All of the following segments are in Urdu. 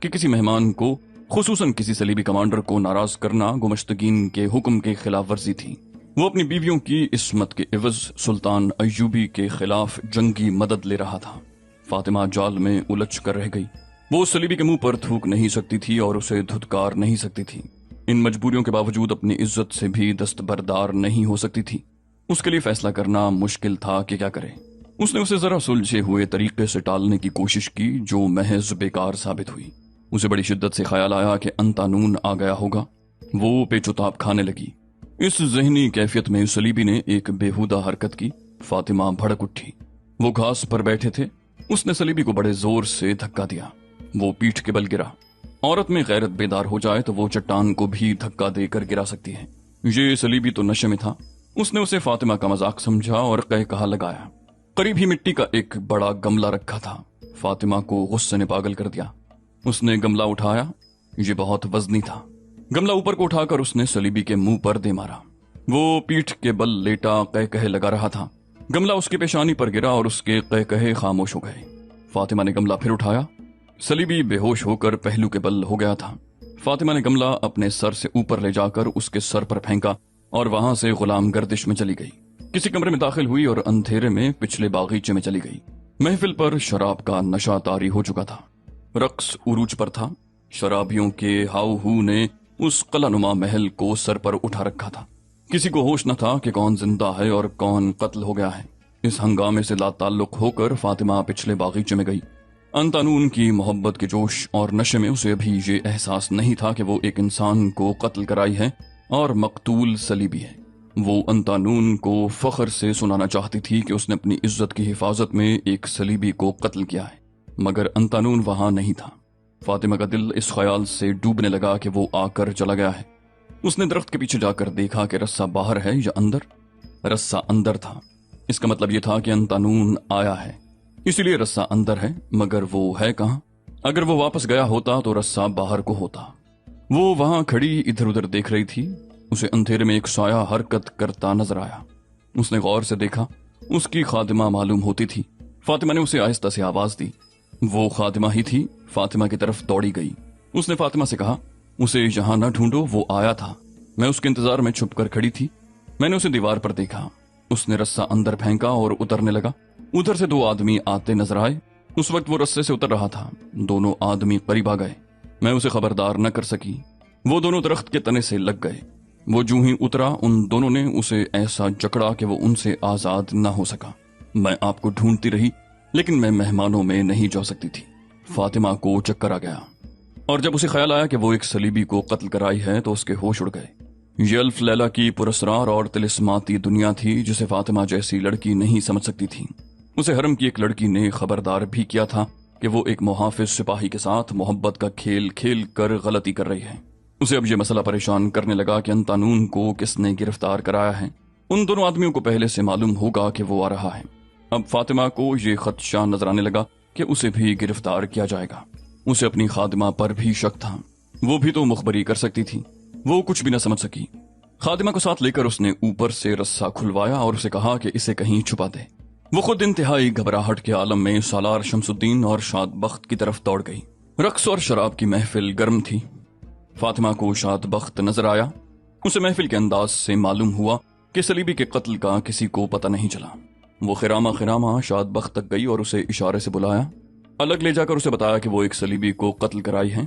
کہ کسی مہمان کو خصوصاً کسی صلیبی کمانڈر کو ناراض کرنا گمشتگین کے حکم کے خلاف ورزی تھی۔ وہ اپنی بیویوں کی عصمت کے عوض سلطان ایوبی کے خلاف جنگی مدد لے رہا تھا۔ فاطمہ جال میں الجھ کر رہ گئی۔ وہ صلیبی کے منہ پر تھوک نہیں سکتی تھی اور اسے دھتکار نہیں سکتی تھی۔ ان مجبوریوں کے باوجود اپنی عزت سے بھی دستبردار نہیں ہو سکتی تھی۔ اس کے لیے فیصلہ کرنا مشکل تھا کہ کیا کرے۔ اس نے اسے ذرا سلجھے ہوئے طریقے سے ٹالنے کی کوشش کی جو محض بیکار ثابت ہوئی۔ اسے بڑی شدت سے خیال آیا کہ انتانون آ گیا ہوگا۔ وہ پیچوتاب کھانے لگی۔ اس ذہنی کیفیت میں صلیبی نے ایک بےہودہ حرکت کی۔ فاطمہ بھڑک اٹھی۔ وہ گھاس پر بیٹھے تھے۔ اس نے صلیبی کو بڑے زور سے دھکا دیا۔ وہ پیٹھ کے بل گرا۔ عورت میں غیرت بیدار ہو جائے تو وہ چٹان کو بھی دھکا دے کر گرا سکتی ہے۔ یہ صلیبی تو نشے میں تھا۔ اس نے اسے فاطمہ کا مذاق سمجھا اور کہا لگایا۔ قریب ہی مٹی کا ایک بڑا گملہ رکھا تھا۔ فاطمہ کو غصے نے پاگل کر دیا۔ اس نے گملہ اٹھایا۔ یہ بہت وزنی تھا۔ گملہ اوپر کو اٹھا کر اس نے صلیبی کے منہ پر دے مارا۔ وہ پیٹھ کے بل لیٹا کہے لگا رہا تھا۔ گملہ اس کی پیشانی پر گرا اور اس کے کہے خاموش ہو گئے۔ فاطمہ نے گملہ پھر اٹھایا۔ صلیبی بے ہوش ہو کر پہلو کے بل ہو گیا تھا۔ فاطمہ نے گملہ اپنے سر سے اوپر لے جا کر اس کے سر پر پھینکا اور وہاں سے غلام گردش میں چلی گئی۔ کسی کمرے میں داخل ہوئی اور اندھیرے میں پچھلے باغیچے میں چلی گئی۔ محفل پر شراب کا نشہ طاری ہو چکا تھا۔ رقص عروج پر تھا۔ شرابیوں کے ہاؤ ہو نے اس قلعہ نما محل کو سر پر اٹھا رکھا تھا۔ کسی کو ہوش نہ تھا کہ کون زندہ ہے اور کون قتل ہو گیا ہے۔ اس ہنگامے سے لا تعلق ہو کر فاطمہ پچھلے باغیچے میں گئی۔ انتانون کی محبت کے جوش اور نشے میں اسے ابھی یہ احساس نہیں تھا کہ وہ ایک انسان کو قتل کرائی ہے اور مقتول صلیبی ہے۔ وہ انتانون کو فخر سے سنانا چاہتی تھی کہ اس نے اپنی عزت کی حفاظت میں ایک صلیبی کو قتل کیا ہے، مگر انتانون وہاں نہیں تھا۔ فاطمہ کا دل اس خیال سے ڈوبنے لگا کہ وہ آ کر چلا گیا ہے۔ اس نے درخت کے پیچھے جا کر دیکھا کہ رسہ باہر ہے یا اندر۔ رسہ اندر تھا۔ اس کا مطلب یہ تھا کہ انتانون آیا ہے، اسی لیے رسہ اندر ہے، مگر وہ ہے کہاں؟ اگر وہ واپس گیا ہوتا تو رسہ باہر کو ہوتا۔ وہ وہاں کھڑی ادھر ادھر دیکھ رہی تھی۔ اسے اندھیرے میں ایک سایہ حرکت کرتا نظر آیا۔ اس نے غور سے دیکھا۔ اس کی خادمہ معلوم ہوتی تھی۔ فاطمہ نے اسے آہستہ سے آواز دی۔ وہ خادمہ ہی تھی۔ فاطمہ کی طرف دوڑی گئی۔ اس نے فاطمہ سے کہا، اسے یہاں نہ ڈھونڈو، وہ آیا تھا۔ میں اس کے انتظار میں چھپ کر کھڑی تھی۔ میں نے اسے دیوار پر دیکھا۔ اس نے رسہ اندر پھینکا اور اترنے لگا۔ ادھر سے دو آدمی آتے نظر آئے۔ اس وقت وہ رسے سے اتر رہا تھا۔ دونوں آدمی قریب آ گئے۔ میں اسے خبردار نہ کر سکی۔ وہ دونوں درخت کے تنے سے لگ گئے۔ وہ جو ہی اترا ان دونوں نے اسے ایسا جکڑا کہ وہ ان سے آزاد نہ ہو سکا۔ میں آپ کو ڈھونڈتی رہی لیکن میں مہمانوں میں نہیں جا سکتی تھی۔ فاطمہ کو چکر آ گیا اور جب اسے خیال آیا کہ وہ ایک صلیبی کو قتل کرائی ہے تو اس کے ہوش اڑ گئے۔ یہ الف لیلہ کی پراسرار اور طلسماتی دنیا تھی جسے فاطمہ جیسی لڑکی نہیں سمجھ سکتی تھی۔ اسے حرم کی ایک لڑکی نے خبردار بھی کیا تھا کہ وہ ایک محافظ سپاہی کے ساتھ محبت کا کھیل کھیل کر غلطی کر رہی ہے۔ اسے اب یہ مسئلہ پریشان کرنے لگا کہ انتانون کو کس نے گرفتار کرایا ہے۔ ان دونوں آدمیوں کو پہلے سے معلوم ہوگا کہ وہ آ رہا ہے۔ اب فاطمہ کو یہ خدشہ نظر آنے لگا کہ اسے بھی گرفتار کیا جائے گا۔ اسے اپنی خادمہ پر بھی شک تھا۔ وہ بھی تو مخبری کر سکتی تھی۔ وہ کچھ بھی نہ سمجھ سکی۔ خادمہ کو ساتھ لے کر اس نے اوپر سے رسہ کھلوایا اور اسے کہا کہ اسے کہیں چھپا دے۔ وہ خود انتہائی گھبراہٹ کے عالم میں سالار شمس الدین اور شاد بخت کی طرف دوڑ گئی۔ رقص اور شراب کی محفل گرم تھی۔ فاطمہ کو شاد بخت نظر آیا۔ اسے محفل کے انداز سے معلوم ہوا کہ صلیبی کے قتل کا کسی کو پتہ نہیں چلا۔ وہ خرامہ شاد بخت تک گئی اور اسے اشارے سے بلایا۔ الگ لے جا کر اسے بتایا کہ وہ ایک صلیبی کو قتل کرائی ہے۔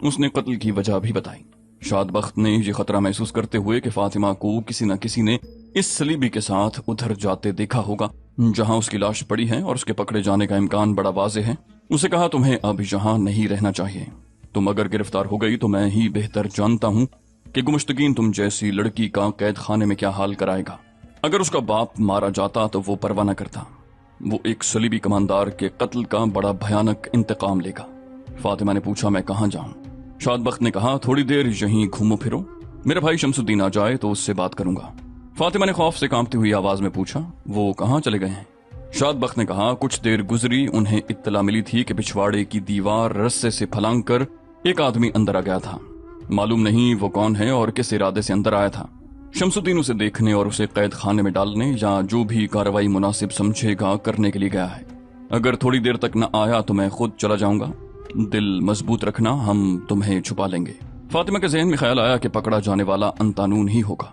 اس نے قتل کی وجہ بھی بتائی۔ شاد بخت نے یہ خطرہ محسوس کرتے ہوئے کہ فاطمہ کو کسی نہ کسی نے اس صلیبی کے ساتھ ادھر جاتے دیکھا ہوگا جہاں اس کی لاش پڑی ہے اور اس کے پکڑے جانے کا امکان بڑا واضح ہے، اسے کہا تمہیں اب یہاں نہیں رہنا چاہیے۔ تم اگر گرفتار ہو گئی تو میں ہی بہتر جانتا ہوں کہ گمشتگین تم جیسی لڑکی کا قید خانے میں کیا حال کرائے گا۔ اگر اس کا باپ مارا جاتا تو وہ پرواہ نہ کرتا، وہ ایک صلیبی کماندار کے قتل کا بڑا بھیانک انتقام لے گا۔ فاطمہ نے پوچھا میں کہاں جاؤں؟ شاد بخت نے کہا تھوڑی دیر یہیں گھومو پھرو، میرا بھائی شمس الدین آ جائے تو اس سے بات کروں گا۔ فاطمہ نے خوف سے کانپتی ہوئی آواز میں پوچھا وہ کہاں چلے گئے ہیں؟ شاد بخت نے کہا کچھ دیر گزری انہیں اطلاع ملی تھی کہ پچھواڑے کی دیوار رسے سے پھلانگ کر ایک آدمی اندر آ گیا تھا۔ معلوم نہیں وہ کون ہے اور کس ارادے سے اندر آیا تھا۔ شمس الدین اسے دیکھنے اور اسے قید خانے میں ڈالنے یا جو بھی کارروائی مناسب سمجھے گا کرنے کے لیے گیا ہے۔ اگر تھوڑی دیر تک نہ آیا تو میں خود چلا جاؤں گا۔ دل مضبوط رکھنا، ہم تمہیں چھپا لیں گے۔ فاطمہ کے ذہن میں خیال آیا کہ پکڑا جانے والا انتانون ہی ہوگا۔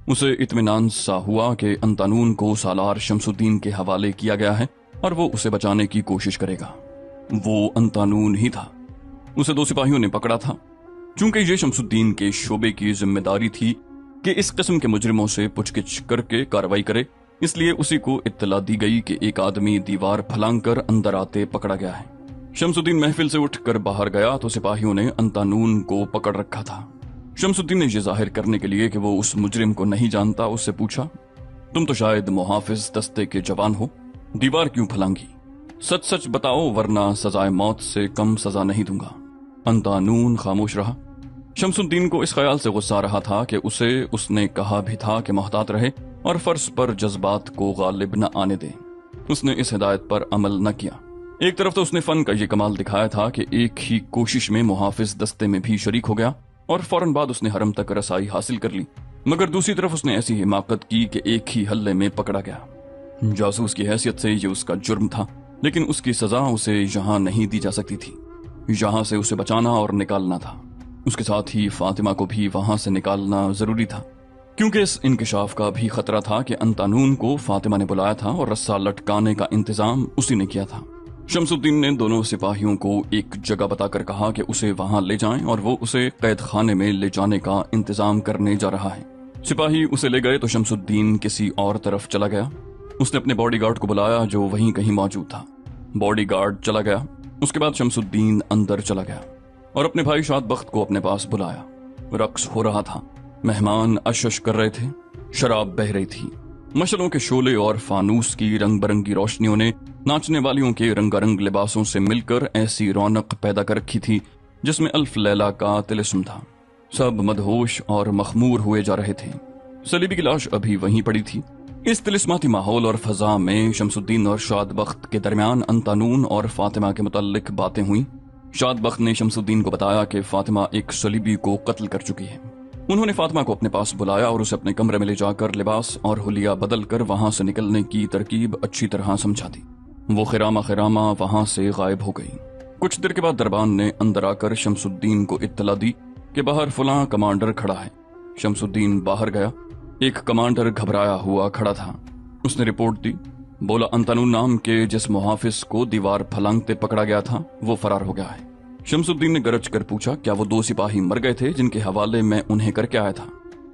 اسے اطمینان سا ہوا کہ انتانون کو سالار شمس الدین کے حوالے کیا گیا ہے اور وہ اسے بچانے کی کوشش کرے گا۔ وہ انتانون ہی تھا۔ اسے 2 سپاہیوں نے پکڑا تھا۔ چونکہ یہ شمس الدین کے شعبے کی ذمہ داری تھی کہ اس قسم کے مجرموں سے پوچھ گچھ کر کے کارروائی کرے، اس لیے اسی کو اطلاع دی گئی کہ ایک آدمی دیوار پھلانگ کر اندر آتے پکڑا گیا ہے۔ شمس الدین محفل سے اٹھ کر باہر گیا تو سپاہیوں نے انتانون کو پکڑ رکھا تھا۔ شمس الدین نے یہ ظاہر کرنے کے لیے کہ وہ اس مجرم کو نہیں جانتا، اس سے پوچھا، تم تو شاید محافظ دستے کے جوان ہو، دیوار کیوں پھلانگی؟ سچ سچ بتاؤ ورنہ سزائے موت سے کم سزا نہیں دوں گا۔ انتانون خاموش رہا۔ شمس الدین کو اس خیال سے غصہ رہا تھا کہ اس نے کہا بھی تھا کہ محتاط رہے اور فرض پر جذبات کو غالب نہ آنے دے۔ اس نے اس ہدایت پر عمل نہ کیا۔ ایک طرف تو اس نے فن کا یہ کمال دکھایا تھا کہ ایک ہی کوشش میں محافظ دستے میں بھی شریک ہو گیا اور فوراً بعد اس نے حرم تک رسائی حاصل کر لی، مگر دوسری طرف اس نے ایسی حماقت کی کہ ایک ہی حلے میں پکڑا گیا۔ جاسوس کی حیثیت سے یہ اس کا جرم تھا، لیکن اس کی سزا اسے یہاں نہیں دی جا سکتی تھی۔ یہاں سے اسے بچانا اور نکالنا تھا۔ اس کے ساتھ ہی فاطمہ کو بھی وہاں سے نکالنا ضروری تھا، کیونکہ اس انکشاف کا بھی خطرہ تھا کہ انتانون کو فاطمہ نے بلایا تھا اور رسا لٹکانے کا انتظام اسی نے کیا تھا۔ شمس الدین نے دونوں سپاہیوں کو ایک جگہ بتا کر کہا کہ اسے وہاں لے جائیں اور وہ اسے قید خانے میں لے جانے کا انتظام کرنے جا رہا ہے۔ سپاہی اسے لے گئے تو شمس الدین کسی اور طرف چلا گیا۔ اس نے اپنے باڈی گارڈ کو بلایا جو وہیں کہیں موجود تھا۔ باڈی گارڈ چلا گیا۔ اس کے بعد شمس الدین اندر چلا گیا اور اپنے بھائی شاد بخت کو اپنے پاس بلایا۔ رقص ہو رہا تھا، مہمان اشش کر رہے تھے، شراب بہہ رہی تھی۔ مشعلوں کے شعلے اور فانوس کی رنگ برنگی روشنیوں نے ناچنے والیوں کے رنگا رنگ لباسوں سے مل کر ایسی رونق پیدا کر رکھی تھی جس میں الف لیلہ کا طلسم تھا۔ سب مدہوش اور مخمور ہوئے جا رہے تھے۔ صلیبی کی لاش ابھی وہیں پڑی تھی۔ اس طلسماتی ماحول اور فضا میں شمس الدین اور شاد بخت کے درمیان انتانون اور فاطمہ کے متعلق باتیں ہوئیں۔ شاد بخت نے شمس الدین کو بتایا کہ فاطمہ ایک صلیبی کو قتل کر چکی ہے۔ انہوں نے فاطمہ کو اپنے پاس بلایا اور اسے اپنے کمرے میں لے جا کر لباس اور حلیہ بدل کر وہاں سے نکلنے کی ترکیب اچھی طرح سمجھا دی۔ وہ خرامہ وہاں سے غائب ہو گئی۔ کچھ دیر کے بعد دربان نے اندر آ کر شمس الدین کو اطلاع دی کہ باہر فلاں کمانڈر کھڑا ہے۔ شمس الدین باہر گیا۔ ایک کمانڈر گھبرایا ہوا کھڑا تھا۔ اس نے رپورٹ دی، بولا انتانون نام کے جس محافظ کو دیوار پھلانگتے پکڑا گیا تھا وہ فرار ہو گیا ہے۔ شمس الدین نے گرج کر پوچھا، کیا وہ 2 سپاہی مر گئے تھے جن کے حوالے میں انہیں کر کے آیا تھا؟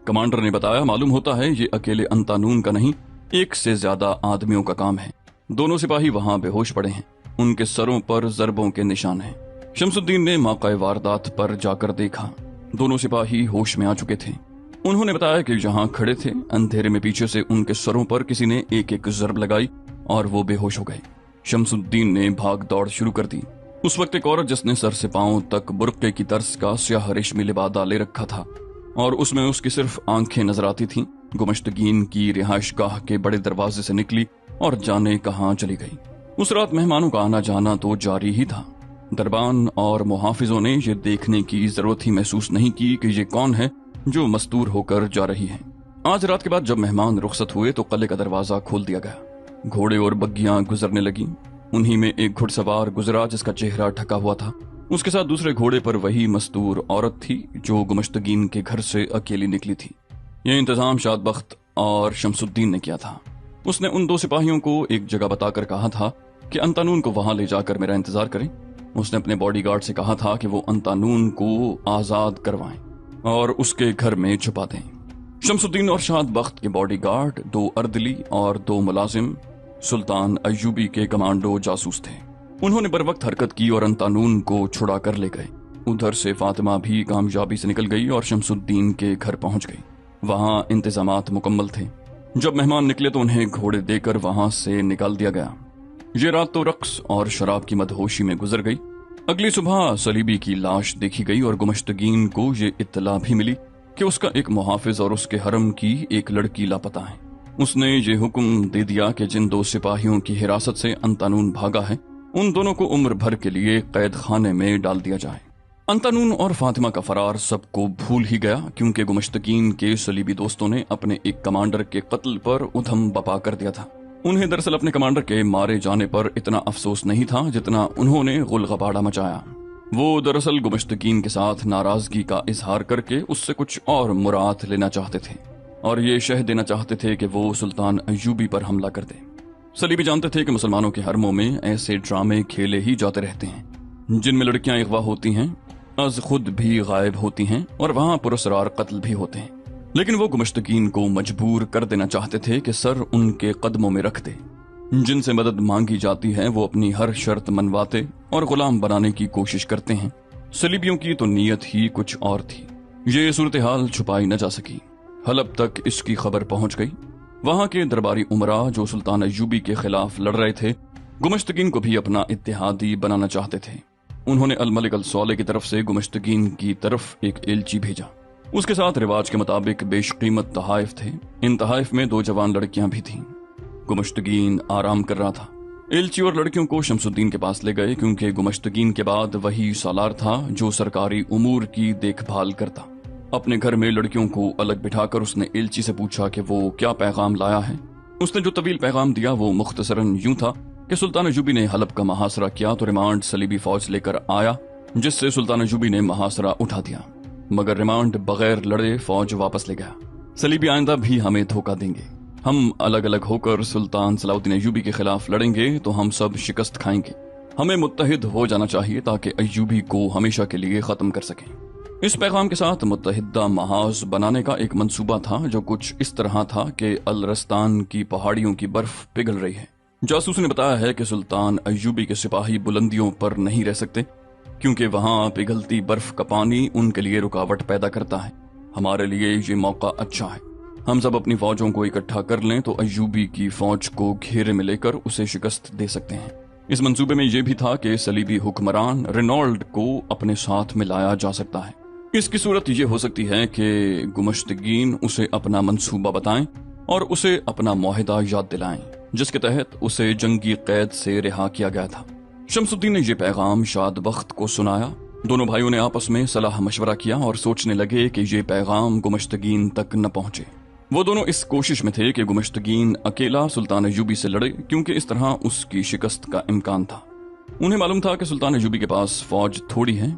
کمانڈر نے بتایا، معلوم ہوتا ہے یہ اکیلے انتانون کا نہیں، 1 سے زیادہ آدمیوں کا کام ہے۔ دونوں سپاہی وہاں بے ہوش پڑے ہیں، ان کے سروں پر ضربوں کے نشان ہیں۔ شمس الدین نے موقع واردات پر جا کر دیکھا۔ دونوں سپاہی ہوش میں آ چکے تھے۔ انہوں نے بتایا کہ جہاں کھڑے تھے اندھیرے میں پیچھے سے ان کے سروں پر کسی نے ایک ضرب لگائی اور وہ بے ہوش ہو گئے۔ شمس الدین نے بھاگ دوڑ شروع کر دی۔ اس وقت ایک عورت جس نے سر سے پاؤں تک برقعے کی طرز کا سیاہ ریشمی لبادہ لے رکھا تھا اور اس میں اس کی صرف آنکھیں نظر آتی تھیں، گمشتگین کی رہائش گاہ کے بڑے دروازے سے نکلی اور جانے کہاں چلی گئی۔ اس رات مہمانوں کا آنا جانا تو جاری ہی تھا۔ دربان اور محافظوں نے یہ دیکھنے کی ضرورت ہی محسوس نہیں کی کہ یہ کون ہے جو مستور ہو کر جا رہی ہے۔ آج رات کے بعد جب مہمان رخصت ہوئے تو قلعے کا دروازہ کھول دیا گیا۔ گھوڑے اور بگیاں گزرنے لگیں۔ انہی میں ایک گھڑ سوار گزرا جس کا چہرہ ڈھکا ہوا تھا۔ اس کے ساتھ دوسرے گھوڑے پر وہی مستور عورت تھی جو گمشتگین کے گھر سے اکیلی نکلی تھی۔ یہ انتظام شاد بخت اور شمس الدین نے کیا تھا۔ اس نے ان 2 سپاہیوں کو ایک جگہ بتا کر کہا تھا کہ انتانون کو وہاں لے جا کر میرا انتظار کریں۔ اس نے اپنے باڈی گارڈ سے کہا تھا کہ وہ انتانون کو آزاد کروائیں اور اس کے گھر میں چھپا دیں۔ شمس الدین اور شاد بخت کے باڈی گارڈ 2 اردلی اور 2 ملازم سلطان ایوبی کے کمانڈو جاسوس تھے۔ انہوں نے بروقت حرکت کی اور انتانون کو چھڑا کر لے گئے۔ ادھر سے فاطمہ بھی کامیابی سے نکل گئی اور شمس الدین کے گھر پہنچ گئی۔ وہاں انتظامات مکمل تھے۔ جب مہمان نکلے تو انہیں گھوڑے دے کر وہاں سے نکال دیا گیا۔ یہ رات تو رقص اور شراب کی مدہوشی میں گزر گئی۔ اگلی صبح صلیبی کی لاش دیکھی گئی اور گمشتگین کو یہ اطلاع بھی ملی کہ اس کا ایک محافظ اور اس کے حرم کی ایک لڑکی لاپتہ ہے۔ اس نے یہ حکم دے دیا کہ جن 2 سپاہیوں کی حراست سے انتانون بھاگا ہے ان دونوں کو عمر بھر کے لیے قید خانے میں ڈال دیا جائے۔ انتانون اور فاطمہ کا فرار سب کو بھول ہی گیا کیونکہ گمشتگین کے صلیبی دوستوں نے اپنے ایک کمانڈر کے قتل پر ادھم بپا کر دیا تھا۔ انہیں دراصل اپنے کمانڈر کے مارے جانے پر اتنا افسوس نہیں تھا جتنا انہوں نے غل غباڑہ مچایا۔ وہ دراصل گمشتگین کے ساتھ ناراضگی کا اظہار کر کے اس سے کچھ اور مراد لینا چاہتے تھے اور یہ شہ دینا چاہتے تھے کہ وہ سلطان ایوبی پر حملہ کر دے۔ صلیبی جانتے تھے کہ مسلمانوں کے حرموں میں ایسے ڈرامے کھیلے ہی جاتے رہتے ہیں جن میں لڑکیاں اغوا ہوتی ہیں، از خود بھی غائب ہوتی ہیں اور وہاں پراسرار قتل بھی ہوتے ہیں، لیکن وہ گمشتگین کو مجبور کر دینا چاہتے تھے کہ سر ان کے قدموں میں رکھ دے۔ جن سے مدد مانگی جاتی ہے وہ اپنی ہر شرط منواتے اور غلام بنانے کی کوشش کرتے ہیں۔ صلیبیوں کی تو نیت ہی کچھ اور تھی۔ یہ صورتحال چھپائی نہ جا سکی۔ حلب تک اس کی خبر پہنچ گئی۔ وہاں کے درباری امراء جو سلطان ایوبی کے خلاف لڑ رہے تھے گمشتگین کو بھی اپنا اتحادی بنانا چاہتے تھے۔ انہوں نے الملک الصالح کی طرف سے گمشتگین کی طرف ایک ایلچی بھیجا۔ اس کے ساتھ رواج کے مطابق بیش قیمت تحائف تھے۔ ان تحائف میں 2 جوان لڑکیاں بھی تھیں۔ گمشتگین آرام کر رہا تھا۔ ایلچی اور لڑکیوں کو شمس الدین کے پاس لے گئے کیونکہ گمشتگین کے بعد وہی سالار تھا جو سرکاری امور کی دیکھ بھال کرتا۔ اپنے گھر میں لڑکیوں کو الگ بٹھا کر اس نے ایلچی سے پوچھا کہ وہ کیا پیغام لایا ہے۔ اس نے جو طویل پیغام دیا وہ مختصراً یوں تھا کہ سلطان ایوبی نے حلب کا محاصرہ کیا تو ریمانڈ صلیبی فوج لے کر آیا، جس سے سلطان ایوبی نے محاصرہ اٹھا دیا، مگر ریمانڈ بغیر لڑے فوج واپس لے گیا۔ صلیبی آئندہ بھی ہمیں دھوکہ دیں گے۔ ہم الگ الگ ہو کر سلطان صلاح الدین ایوبی کے خلاف لڑیں گے تو ہم سب شکست کھائیں گے۔ ہمیں متحد ہو جانا چاہیے تاکہ ایوبی کو ہمیشہ کے لیے ختم کر سکیں۔ اس پیغام کے ساتھ متحدہ محاذ بنانے کا ایک منصوبہ تھا جو کچھ اس طرح تھا کہ الرستان کی پہاڑیوں کی برف پگھل رہی ہے۔ جاسوس نے بتایا ہے کہ سلطان ایوبی کے سپاہی بلندیوں پر نہیں رہ سکتے کیونکہ وہاں پگھلتی برف کا پانی ان کے لیے رکاوٹ پیدا کرتا ہے۔ ہمارے لیے یہ موقع اچھا ہے۔ ہم سب اپنی فوجوں کو اکٹھا کر لیں تو ایوبی کی فوج کو گھیرے میں لے کر اسے شکست دے سکتے ہیں۔ اس منصوبے میں یہ بھی تھا کہ صلیبی حکمران رینالڈ کو اپنے ساتھ میں لایا جا سکتا ہے۔ اس کی صورت یہ ہو سکتی ہے کہ گمشتگین اسے اپنا منصوبہ بتائیں اور اسے اپنا معاہدہ یاد دلائیں جس کے تحت اسے جنگی قید سے رہا کیا گیا تھا۔ شمس الدین نے یہ پیغام شاد بخت کو سنایا۔ دونوں بھائیوں نے آپس میں صلاح مشورہ کیا اور سوچنے لگے کہ یہ پیغام گمشتگین تک نہ پہنچے۔ وہ دونوں اس کوشش میں تھے کہ گمشتگین اکیلا سلطان ایوبی سے لڑے کیونکہ اس طرح اس کی شکست کا امکان تھا۔ انہیں معلوم تھا کہ سلطان ایوبی کے پاس فوج تھوڑی ہے،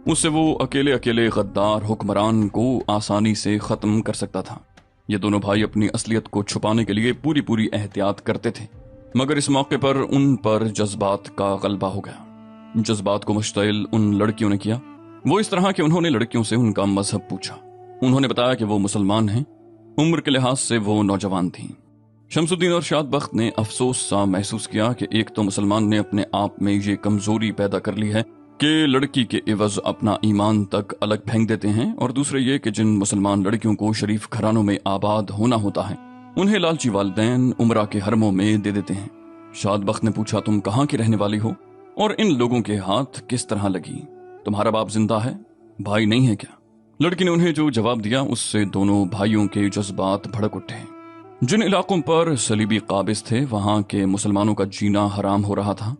اس سے وہ اکیلے غدار حکمران کو آسانی سے ختم کر سکتا تھا۔ یہ دونوں بھائی اپنی اصلیت کو چھپانے کے لیے پوری احتیاط کرتے تھے، مگر اس موقع پر ان پر جذبات کا غلبہ ہو گیا۔ جذبات کو مشتعل ان لڑکیوں نے کیا۔ وہ اس طرح کہ انہوں نے لڑکیوں سے ان کا مذہب پوچھا۔ انہوں نے بتایا کہ وہ مسلمان ہیں۔ عمر کے لحاظ سے وہ نوجوان تھیں۔ شمس الدین اور شاد بخت نے افسوس سا محسوس کیا کہ ایک تو مسلمان نے اپنے آپ میں یہ کمزوری پیدا کر لی ہے کہ لڑکی کے عوض اپنا ایمان تک الگ پھینک دیتے ہیں، اور دوسرے یہ کہ جن مسلمان لڑکیوں کو شریف گھرانوں میں آباد ہونا ہوتا ہے انہیں لالچی والدین عمرہ کے حرموں میں دے دیتے ہیں۔ شاد بخت نے پوچھا، تم کہاں کی رہنے والی ہو اور ان لوگوں کے ہاتھ کس طرح لگی؟ تمہارا باپ زندہ ہے؟ بھائی نہیں ہے کیا؟ لڑکی نے انہیں جو جواب دیا اس سے دونوں بھائیوں کے جذبات بھڑک اٹھے۔ جن علاقوں پر صلیبی قابض تھے وہاں کے مسلمانوں کا جینا حرام ہو رہا تھا۔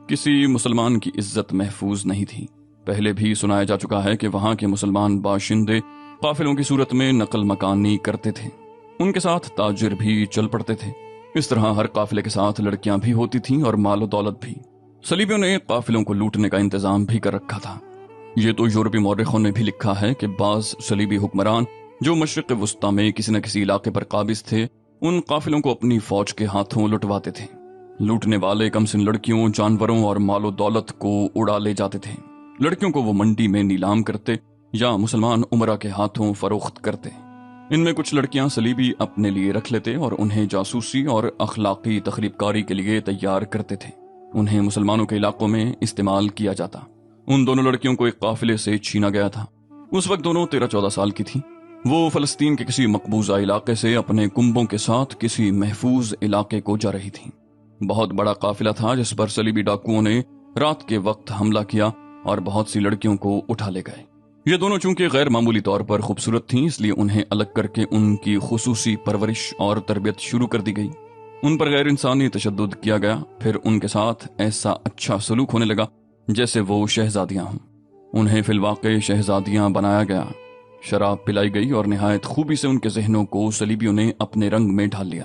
کسی مسلمان کی عزت محفوظ نہیں تھی۔ پہلے بھی سنایا جا چکا ہے کہ وہاں کے مسلمان باشندے قافلوں کی صورت میں نقل مکانی کرتے تھے، ان کے ساتھ تاجر بھی چل پڑتے تھے۔ اس طرح ہر قافلے کے ساتھ لڑکیاں بھی ہوتی تھیں اور مال و دولت بھی۔ صلیبیوں نے قافلوں کو لوٹنے کا انتظام بھی کر رکھا تھا۔ یہ تو یورپی مورخوں نے بھی لکھا ہے کہ بعض صلیبی حکمران جو مشرق وسطی میں کسی نہ کسی علاقے پر قابض تھے ان قافلوں کو اپنی فوج کے ہاتھوں لٹواتے تھے۔ لوٹنے والے کم سن لڑکیوں، جانوروں اور مال و دولت کو اڑا لے جاتے تھے۔ لڑکیوں کو وہ منڈی میں نیلام کرتے یا مسلمان عمرہ کے ہاتھوں فروخت کرتے۔ ان میں کچھ لڑکیاں صلیبی اپنے لیے رکھ لیتے اور انہیں جاسوسی اور اخلاقی تخریب کاری کے لیے تیار کرتے تھے۔ انہیں مسلمانوں کے علاقوں میں استعمال کیا جاتا۔ ان دونوں لڑکیوں کو ایک قافلے سے چھینا گیا تھا۔ اس وقت دونوں 13-14 سال کی تھیں۔ وہ فلسطین کے کسی مقبوضہ علاقے سے اپنے کنبوں کے ساتھ کسی محفوظ علاقے کو جا رہی تھیں۔ بہت بڑا قافلہ تھا جس پر صلیبی ڈاکوؤں نے رات کے وقت حملہ کیا اور بہت سی لڑکیوں کو اٹھا لے گئے۔ یہ دونوں چونکہ غیر معمولی طور پر خوبصورت تھیں اس لیے انہیں الگ کر کے ان کی خصوصی پرورش اور تربیت شروع کر دی گئی۔ ان پر غیر انسانی تشدد کیا گیا، پھر ان کے ساتھ ایسا اچھا سلوک ہونے لگا جیسے وہ شہزادیاں ہوں۔ انہیں فی الواقع شہزادیاں بنایا گیا، شراب پلائی گئی اور نہایت خوبی سے ان کے ذہنوں کو صلیبیوں نے اپنے رنگ میں ڈھال لیا۔